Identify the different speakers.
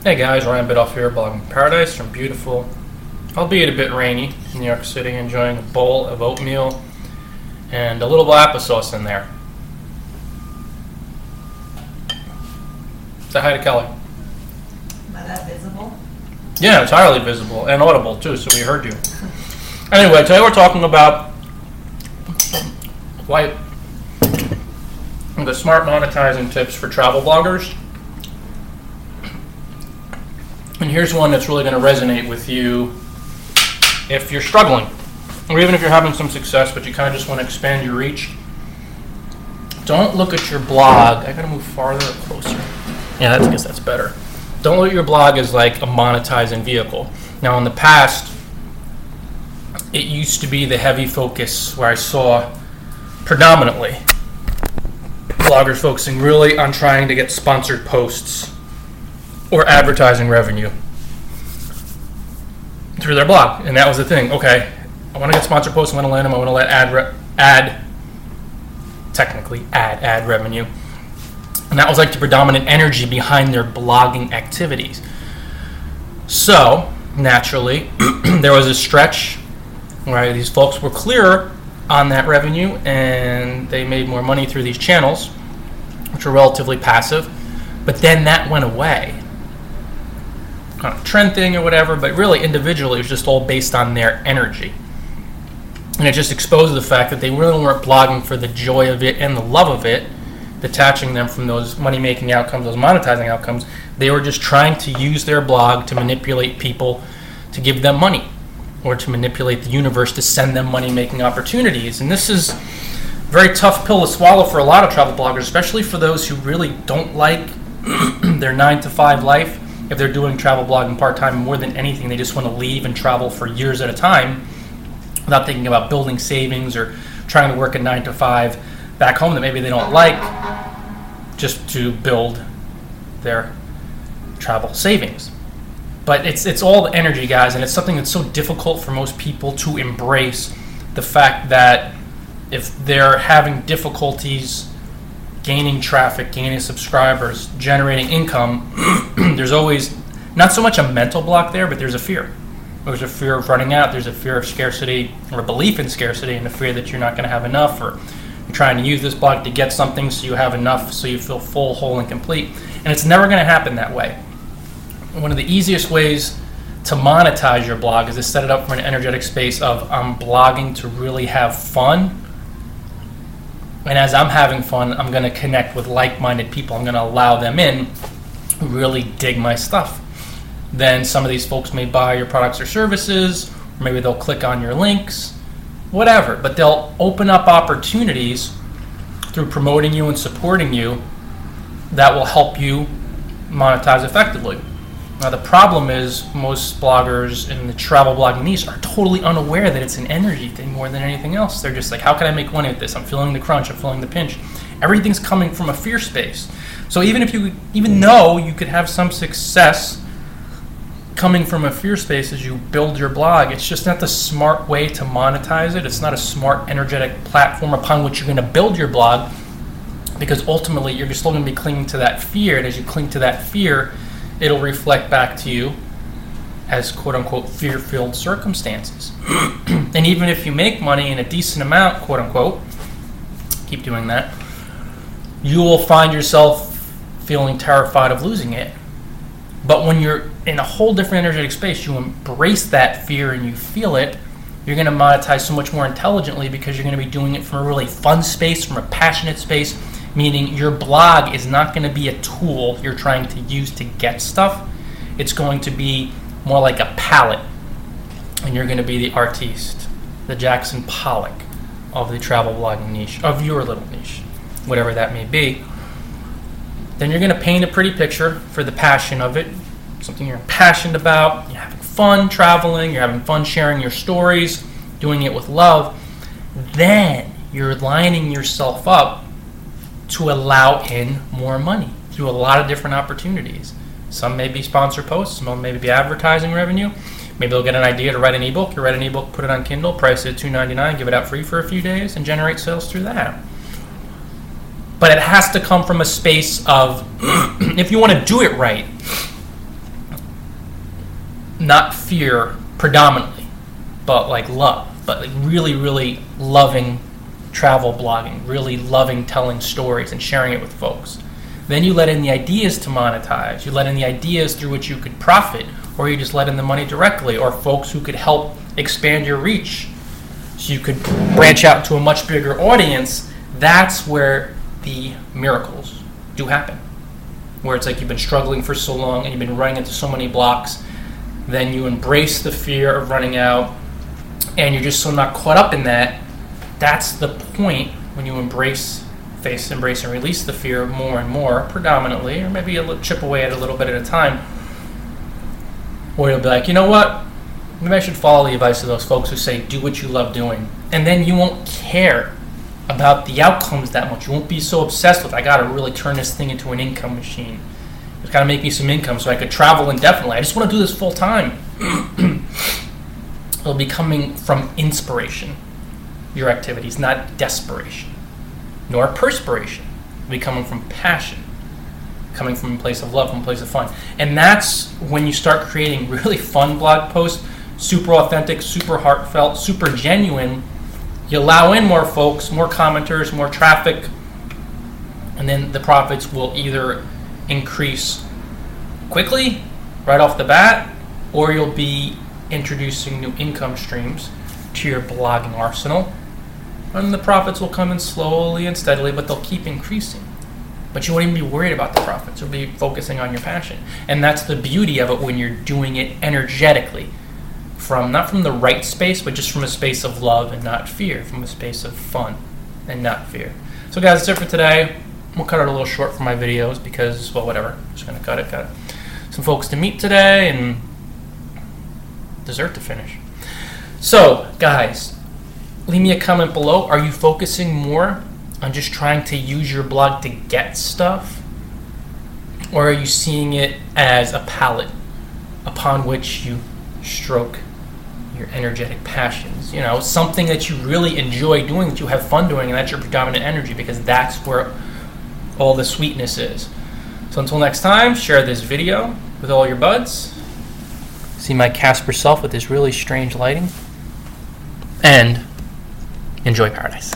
Speaker 1: Hey guys, Ryan Bidoff here, blogging Paradise from beautiful, albeit a bit rainy, New York City, enjoying a bowl of oatmeal and a little applesauce in there. Say hi to Kelly.
Speaker 2: Am I that visible?
Speaker 1: Yeah, entirely visible and audible too, so we heard you. Anyway, today we're talking about the smart monetizing tips for travel bloggers. And here's one that's really going to resonate with you if you're struggling, or even if you're having some success, but you kind of just want to expand your reach. Don't look at your blog. I got to move farther or closer. Yeah, I guess that's better. Don't look at your blog as like a monetizing vehicle. Now, in the past, it used to be the heavy focus where I saw predominantly bloggers focusing really on trying to get sponsored posts or advertising revenue through their blog. And that was the thing. Okay, I want to get sponsored posts, I want to land them, I want to let add revenue. And that was like the predominant energy behind their blogging activities. So, naturally, there was a stretch where these folks were clearer on that revenue and they made more money through these channels, which were relatively passive. But then that went away. Kind of trend thing or whatever, but really individually it was just all based on their energy. And it just exposed the fact that they really weren't blogging for the joy of it and the love of it, detaching them from those money-making outcomes, those monetizing outcomes. They were just trying to use their blog to manipulate people to give them money, or to manipulate the universe to send them money-making opportunities. And this is a very tough pill to swallow for a lot of travel bloggers, especially for those who really don't like their 9-to-5 life. If they're doing travel blogging part-time, more than anything, they just want to leave and travel for years at a time without thinking about building savings or trying to work a 9-to-5 back home that maybe they don't like, just to build their travel savings. But it's all the energy, guys, and it's something that's so difficult for most people to embrace, the fact that if they're having difficulties gaining traffic, gaining subscribers, generating income, there's always not so much a mental block there, but there's a fear. There's a fear of running out, there's a fear of scarcity, or a belief in scarcity, and a fear that you're not going to have enough, or you're trying to use this blog to get something so you have enough, so you feel full, whole, and complete. And it's never going to happen that way. One of the easiest ways to monetize your blog is to set it up for an energetic space of I'm blogging to really have fun. And as I'm having fun, I'm going to connect with like-minded people. I'm going to allow them in who really dig my stuff. Then some of these folks may buy your products or services, or maybe they'll click on your links, whatever. But they'll open up opportunities through promoting you and supporting you that will help you monetize effectively. Now, the problem is most bloggers in the travel blogging niche are totally unaware that it's an energy thing more than anything else. They're just like, how can I make money with this? I'm feeling the crunch. I'm feeling the pinch. Everything's coming from a fear space. So even though you could have some success coming from a fear space as you build your blog, it's just not the smart way to monetize it. It's not a smart, energetic platform upon which you're going to build your blog, because ultimately you're still going to be clinging to that fear. And as you cling to that fear, it'll reflect back to you as quote-unquote fear-filled circumstances. And even if you make money in a decent amount, quote-unquote, keep doing that, you will find yourself feeling terrified of losing it. But when you're in a whole different energetic space, you embrace that fear and you feel it, you're going to monetize so much more intelligently, because you're going to be doing it from a really fun space, from a passionate space, meaning your blog is not going to be a tool you're trying to use to get stuff. It's going to be more like a palette, and you're going to be the artiste, the Jackson Pollock of the travel blogging niche, of your little niche, whatever that may be. Then you're going to paint a pretty picture for the passion of it, something you're passionate about. You're having fun traveling, you're having fun sharing your stories, doing it with love. Then you're lining yourself up to allow in more money through a lot of different opportunities. Some may be sponsored posts, some may be advertising revenue. Maybe they'll get an idea to write an ebook. You write an ebook, put it on Kindle, price it at $2.99, give it out free for a few days, and generate sales through that. But it has to come from a space of, if you want to do it right, not fear predominantly, but like love, but like really, really loving travel blogging, really loving telling stories and sharing it with folks. Then you let in the ideas to monetize. You let in the ideas through which you could profit, or you just let in the money directly, or folks who could help expand your reach so you could branch out to a much bigger audience. That's where the miracles do happen. Where it's like you've been struggling for so long and you've been running into so many blocks, then you embrace the fear of running out and you're just so not caught up in that. That's the point when you embrace and release the fear more and more, predominantly, or maybe a little chip away at a little bit at a time, where you'll be like, you know what, maybe I should follow the advice of those folks who say do what you love doing, and then you won't care about the outcomes that much. You won't be so obsessed with, I gotta really turn this thing into an income machine. It's gotta make me some income so I could travel indefinitely. I just want to do this full time. It'll be coming from inspiration, your activities, not desperation, nor perspiration. It'll be coming from passion, coming from a place of love, from a place of fun. And that's when you start creating really fun blog posts, super authentic, super heartfelt, super genuine. You allow in more folks, more commenters, more traffic, and then the profits will either increase quickly, right off the bat, or you'll be introducing new income streams to your blogging arsenal, and the profits will come in slowly and steadily, but they'll keep increasing. But you won't even be worried about the profits. You'll be focusing on your passion. And that's the beauty of it when you're doing it energetically, not from the right space, but just from a space of love and not fear, from a space of fun and not fear. So guys, that's it for today. We'll cut it a little short for my videos because, well, whatever. I'm just going to cut it. Got some folks to meet today and dessert to finish. So, guys, leave me a comment below. Are you focusing more on just trying to use your blog to get stuff? Or are you seeing it as a palette upon which you stroke your energetic passions? You know, something that you really enjoy doing, that you have fun doing, and that's your predominant energy, because that's where all the sweetness is. So until next time, share this video with all your buds. See my Casper self with this really strange lighting. And enjoy paradise.